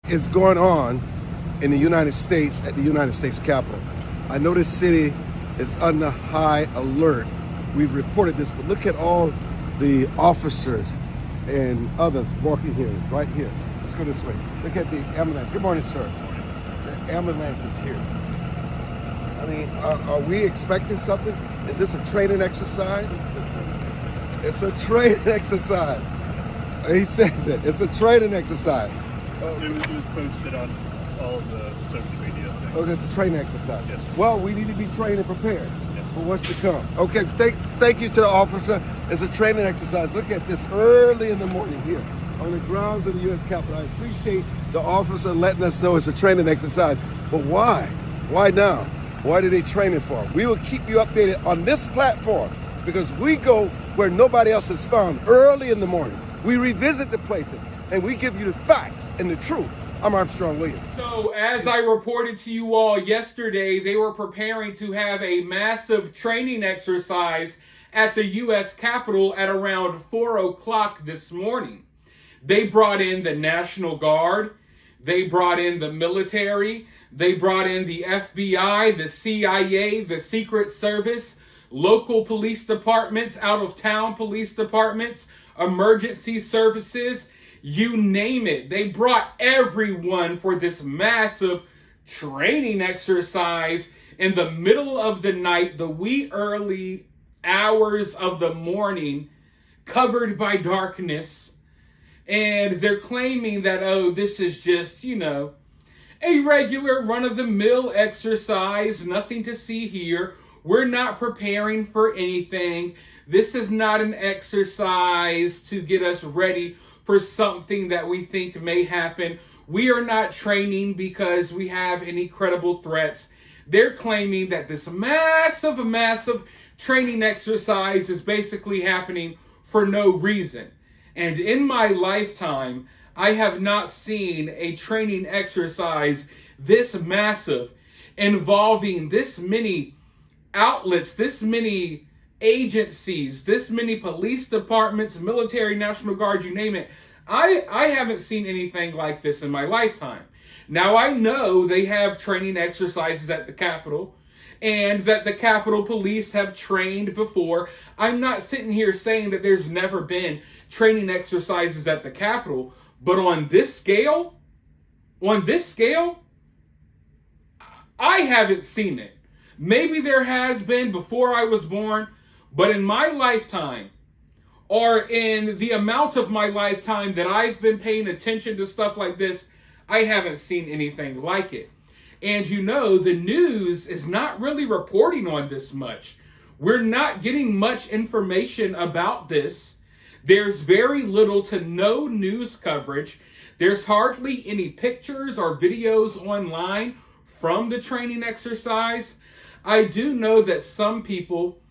is going on in the United States at the United States Capitol. I know this city is under high alert. We've reported this, but look at all the officers and others walking here, right here. Let's go this way. Look at the ambulance. Good morning, sir. The ambulance is here. I mean, are we expecting something? Is this a training exercise? It's a training exercise. He says it. It's a training exercise. It was posted on all of the social media things. Oh, it's a training exercise. Yes. Well, we need to be trained and prepared Yes. for what's to come. Okay, thank you to the officer. It's a training exercise. Look at this early in the morning here on the grounds of the U.S. Capitol. I appreciate the officer letting us know it's a training exercise. But why? Why now? What are they training for? We will keep you updated on this platform because we go where nobody else is found early in the morning. We revisit the places and we give you the facts and the truth. I'm Armstrong Williams. So, as I reported to you all yesterday, they were preparing to have a massive training exercise at the U.S. Capitol at around 4 o'clock this morning. They brought in the National Guard. They brought in the military. They brought in the FBI, the CIA, the Secret Service, local police departments, out-of-town police departments, emergency services, you name it. They brought everyone for this massive training exercise in the middle of the night, the wee early hours of the morning, covered by darkness. And they're claiming that, oh, this is just, a regular run-of-the-mill exercise, nothing to see here. We're not preparing for anything. This is not an exercise to get us ready for something that we think may happen. We are not training because we have any credible threats. They're claiming that this massive training exercise is basically happening for no reason. And in my lifetime, I have not seen a training exercise this massive, involving this many outlets, this many agencies, this many police departments, military, National Guard, you name it. I haven't seen anything like this in my lifetime. Now, I know they have training exercises at the Capitol and that the Capitol Police have trained before. I'm not sitting here saying that there's never been training exercises at the Capitol, but on this scale, I haven't seen it. Maybe there has been before I was born, but in my lifetime, or in the amount of my lifetime that I've been paying attention to stuff like this, I haven't seen anything like it. And the news is not really reporting on this much. We're not getting much information about this. There's very little to no news coverage. There's hardly any pictures or videos online from the training exercise. I do know that some people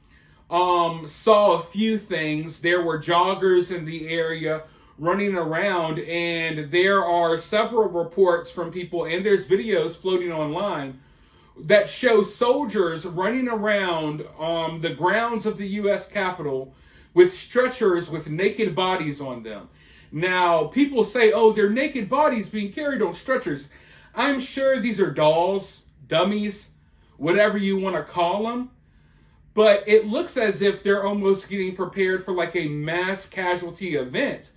saw a few things. There were joggers in the area running around, and there are several reports from people, and there's videos floating online that show soldiers running around the grounds of the U.S. Capitol with stretchers with naked bodies on them. Now, people say, oh, they're naked bodies being carried on stretchers. I'm sure these are dolls, dummies, whatever you want to call them. But it looks as if they're almost getting prepared for like a mass casualty event.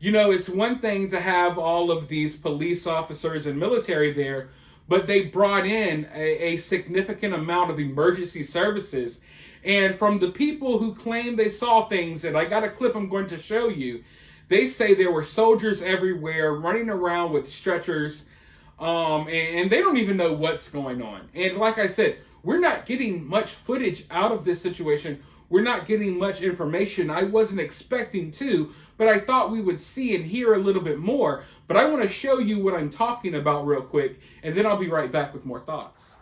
It's one thing to have all of these police officers and military there, but they brought in a significant amount of emergency services. And from the people who claim they saw things, and I got a clip I'm going to show you, they say there were soldiers everywhere running around with stretchers, and they don't even know what's going on. And like I said, we're not getting much footage out of this situation. We're not getting much information. I wasn't expecting to, but I thought we would see and hear a little bit more. But I want to show you what I'm talking about real quick, and then I'll be right back with more thoughts.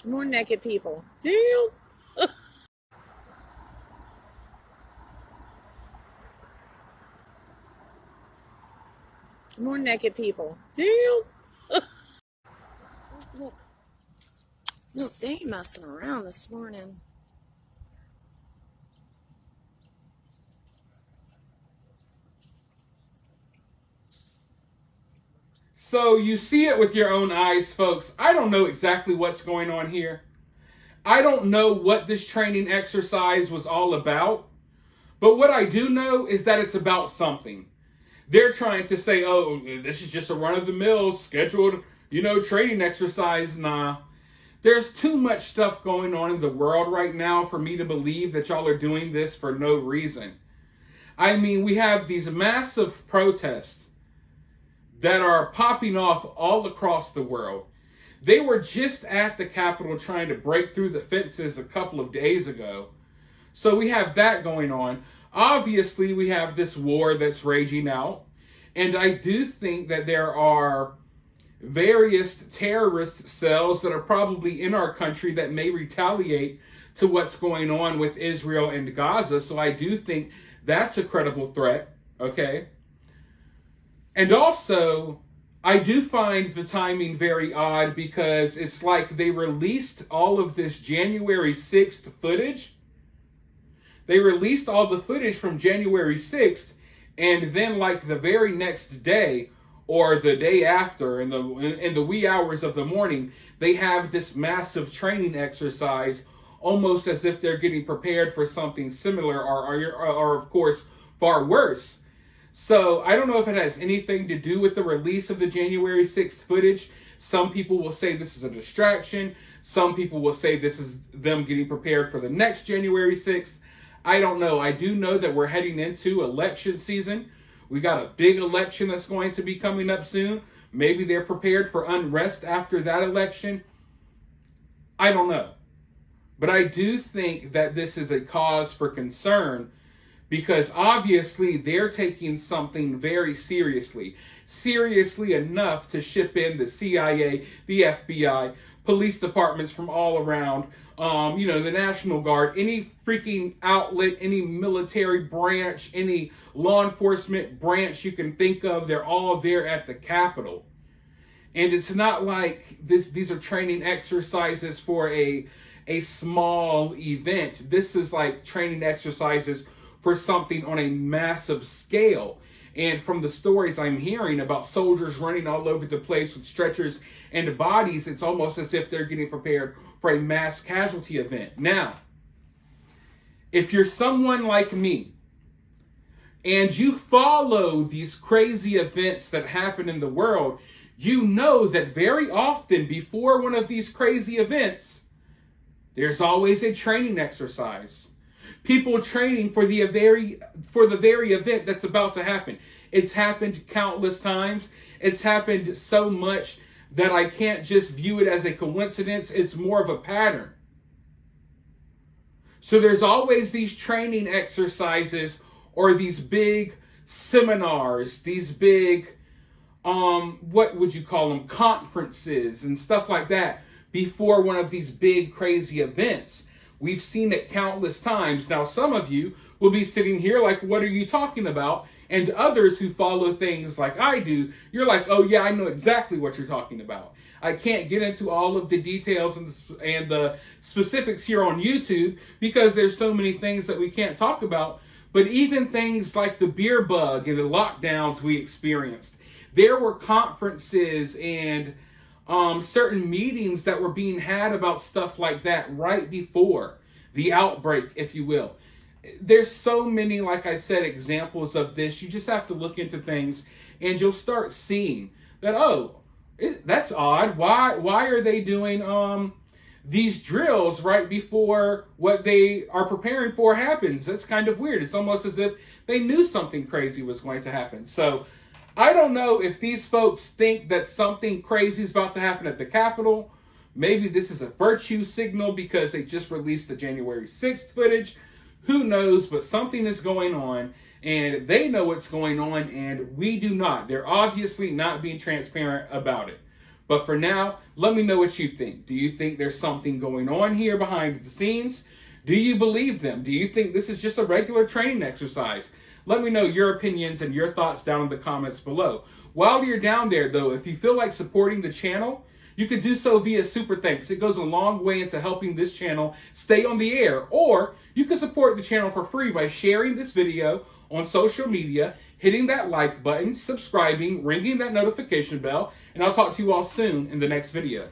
More naked people. Damn. More naked people. Damn. Look, they ain't messing around this morning. So you see it with your own eyes, folks. I don't know exactly what's going on here. I don't know what this training exercise was all about. But what I do know is that it's about something. They're trying to say, oh, this is just a run-of-the-mill scheduled, training exercise. Nah. There's too much stuff going on in the world right now for me to believe that y'all are doing this for no reason. I mean, we have these massive protests that are popping off all across the world. They were just at the Capitol trying to break through the fences a couple of days ago. So we have that going on. Obviously, we have this war that's raging out. And I do think that there are various terrorist cells that are probably in our country that may retaliate to what's going on with Israel and Gaza. So I do think that's a credible threat, okay? And also, I do find the timing very odd because it's like they released all of this January 6th footage. They released all the footage from January 6th, and then like the very next day or the day after in the wee hours of the morning, they have this massive training exercise, almost as if they're getting prepared for something similar or of course, far worse. So I don't know if it has anything to do with the release of the January 6th footage. Some people will say this is a distraction. Some people will say this is them getting prepared for the next January 6th. I don't know. I do know that we're heading into election season. We got a big election that's going to be coming up soon. Maybe they're prepared for unrest after that election. I don't know. But I do think that this is a cause for concern because obviously they're taking something very seriously. Seriously enough to ship in the CIA, the FBI, police departments from all around, the National Guard, any freaking outlet, any military branch, any law enforcement branch you can think of, they're all there at the Capitol. And it's not like these are training exercises for a small event. This is like training exercises for something on a massive scale. And from the stories I'm hearing about soldiers running all over the place with stretchers and bodies, it's almost as if they're getting prepared for a mass casualty event. Now, if you're someone like me and you follow these crazy events that happen in the world, you know that very often before one of these crazy events, there's always a training exercise. People training for the very event that's about to happen. It's happened countless times. It's happened so much that I can't just view it as a coincidence. It's more of a pattern. So there's always these training exercises or these big seminars, these big, what would you call them, conferences and stuff like that before one of these big crazy events. We've seen it countless times. Now, some of you will be sitting here like, what are you talking about? And others who follow things like I do, you're like, oh yeah, I know exactly what you're talking about. I can't get into all of the details and the specifics here on YouTube because there's so many things that we can't talk about. But even things like the beer bug and the lockdowns we experienced, there were conferences and certain meetings that were being had about stuff like that right before the outbreak, if you will. There's so many, like I said, examples of this. You just have to look into things and you'll start seeing that, oh, that's odd. Why are they doing these drills right before what they are preparing for happens? That's kind of weird. It's almost as if they knew something crazy was going to happen. So I don't know if these folks think that something crazy is about to happen at the Capitol. Maybe this is a virtue signal because they just released the January 6th footage. Who knows? But something is going on and they know what's going on and we do not. They're obviously not being transparent about it. But for now, let me know what you think. Do you think there's something going on here behind the scenes? Do you believe them? Do you think this is just a regular training exercise? Let me know your opinions and your thoughts down in the comments below. While you're down there, though, if you feel like supporting the channel, you can do so via Super Thanks. It goes a long way into helping this channel stay on the air. Or you can support the channel for free by sharing this video on social media, hitting that like button, subscribing, ringing that notification bell, and I'll talk to you all soon in the next video.